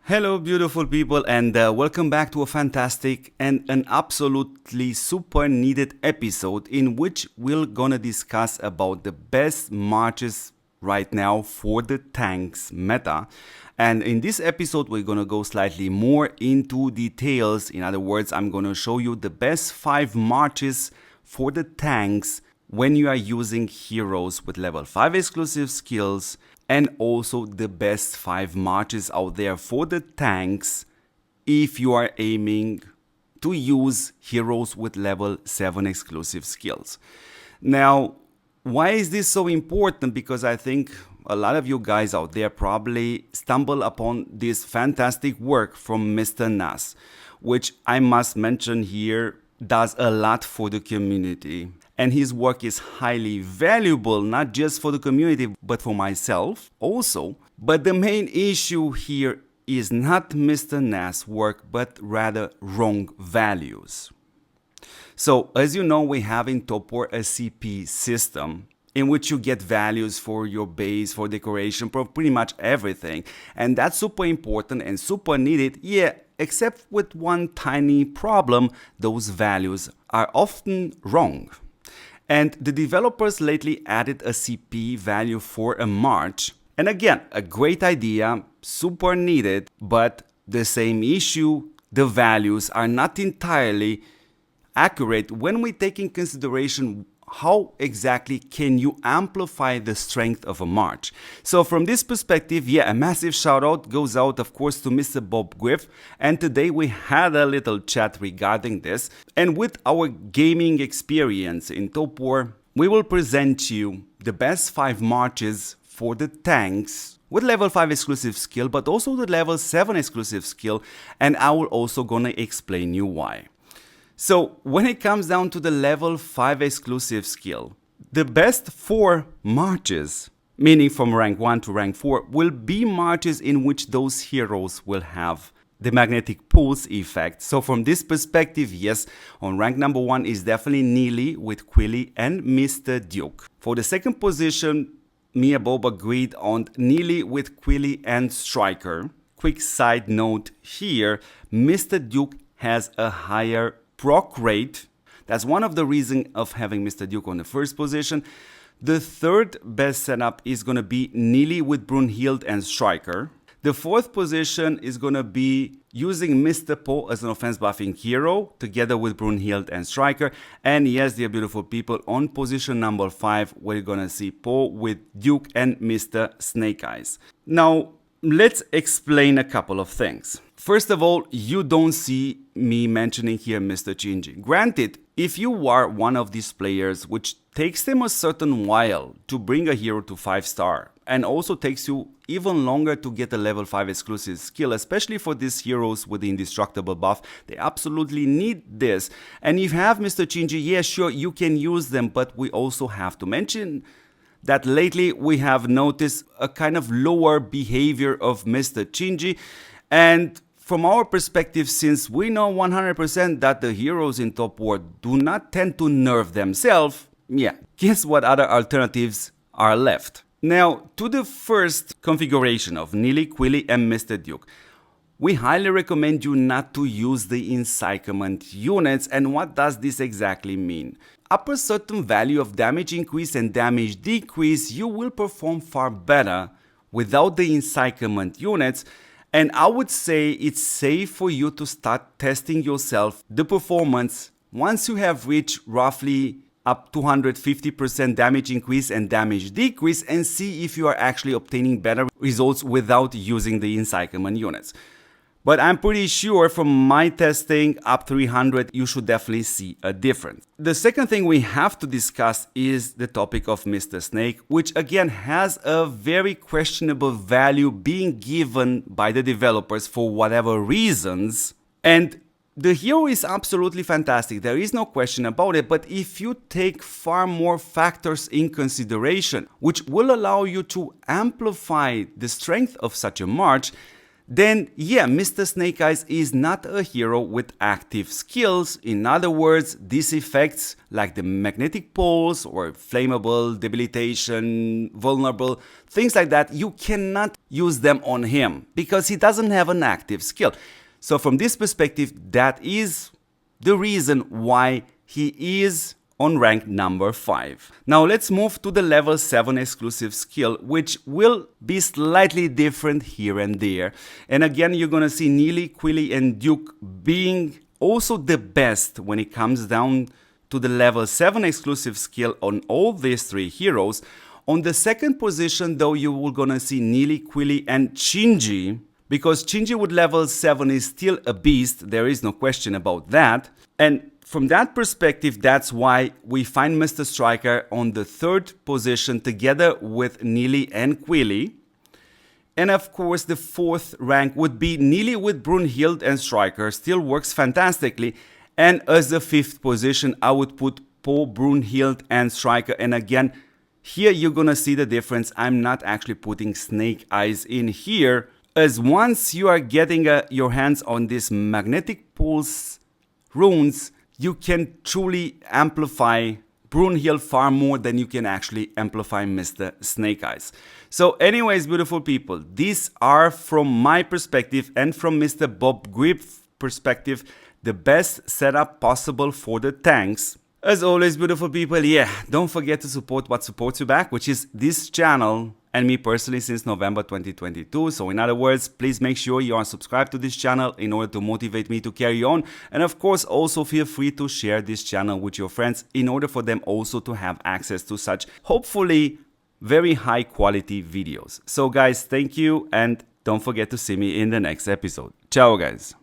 Hello, beautiful people, and welcome back to a fantastic and an absolutely super needed episode in which we're gonna discuss about the best marches right now for the tanks meta. And in this episode, we're gonna go slightly more into details. In other words, I'm gonna show you the best 5 marches for the tanks when you are using heroes with level 5 exclusive skills, and also the best 5 marches out there for the tanks if you are aiming to use heroes with level 7 exclusive skills. Now, why is this so important? Because I think a lot of you guys out there probably stumble upon this fantastic work from Mr. Nas, which I must mention here does a lot for the community. And his work is highly valuable, not just for the community, but for myself also. But the main issue here is not Mr. Nas' work, but rather wrong values. So, as you know, we have in TOPWAR a CP system in which you get values for your base, for decoration, for pretty much everything. And that's super important and super needed, yeah, except with one tiny problem: those values are often wrong. And the developers lately added a CP value for a march. And again, a great idea, super needed, but the same issue: the values are not entirely accurate when we take in consideration how exactly can you amplify the strength of a march. So from this perspective, yeah, a massive shout out goes out, of course, to Mr. Bob Griff. And today we had a little chat regarding this. And with our gaming experience in TOPWAR, we will present you the best 5 marches for the tanks with level 5 exclusive skill, but also the level 7 exclusive skill. And I will also gonna explain you why. So when it comes down to the level 5 exclusive skill, the best 4 marches, meaning from rank 1 to rank 4, will be marches in which those heroes will have the magnetic pulse effect. So from this perspective, yes, on rank number 1 is definitely Neely with Quilly and Mr. Duke. For the second position, me and Bob agreed on Neely with Quilly and Striker. Quick side note here, Mr. Duke has a higher proc rate. That's one of the reasons of having Mr. Duke on the first position. The third best setup is going to be Neely with Brunhild and Striker. The fourth position is going to be using Mr. Poe as an offense buffing hero together with Brunhild and Striker. And yes, dear beautiful people, on position number 5, we're going to see Poe with Duke and Mr. Snake Eyes. Now, let's explain a couple of things. First of all, you don't see me mentioning here Mr. Chinji. Granted, if you are one of these players which takes them a certain while to bring a hero to 5-star, and also takes you even longer to get a level 5 exclusive skill, especially for these heroes with the indestructible buff, they absolutely need this. And if you have Mr. Chinji, yeah, sure, you can use them, but we also have to mention that lately we have noticed a kind of lower behavior of Mr. Chinji. And from our perspective, since we know 100% that the heroes in TOPWAR do not tend to nerf themselves, yeah, guess what other alternatives are left? Now, to the first configuration of Neely, Quilly and Mr. Duke, we highly recommend you not to use the encirclement units. And what does this exactly mean? Up a certain value of damage increase and damage decrease, you will perform far better without the encirclement units. And I would say it's safe for you to start testing yourself the performance once you have reached roughly up to 150% damage increase and damage decrease, and see if you are actually obtaining better results without using the encirclement units. But I'm pretty sure from my testing up 300, you should definitely see a difference. The second thing we have to discuss is the topic of Mr. Snake, which again has a very questionable value being given by the developers for whatever reasons. And the hero is absolutely fantastic, there is no question about it, but if you take far more factors in consideration, which will allow you to amplify the strength of such a march, then yeah, Mr. Snake Eyes is not a hero with active skills. In other words, these effects like the magnetic pulse or flammable, debilitation, vulnerable, things like that, you cannot use them on him because he doesn't have an active skill. So from this perspective, that is the reason why he is on rank number 5. Now let's move to the level 7 exclusive skill, which will be slightly different here and there. And again, you're gonna see Neely, Quilly and Duke being also the best when it comes down to the level 7 exclusive skill on all these 3 heroes. On the second position though, you will gonna see Neely, Quilly and Shinji, because Shinji with level 7 is still a beast, there is no question about that. And from that perspective, that's why we find Mr. Striker on the third position together with Neely and Quilly. And of course, the fourth rank would be Neely with Brunhild and Striker, still works fantastically. And as the fifth position, I would put Poe, Brunhild and Striker. And again, here you're gonna see the difference. I'm not actually putting Snake Eyes in here, as once you are getting your hands on this magnetic pulse runes, you can truly amplify Brunhild far more than you can actually amplify Mr. Snake Eyes. So anyways, beautiful people, these are from my perspective and from Mr. Bob Grip's perspective, the best setup possible for the tanks. As always, beautiful people, yeah, don't forget to support what supports you back, which is this channel and me personally since November 2022. So in other words, please make sure you are subscribed to this channel in order to motivate me to carry on. And of course, also feel free to share this channel with your friends in order for them also to have access to such, hopefully, very high quality videos. So guys, thank you and don't forget to see me in the next episode. Ciao guys.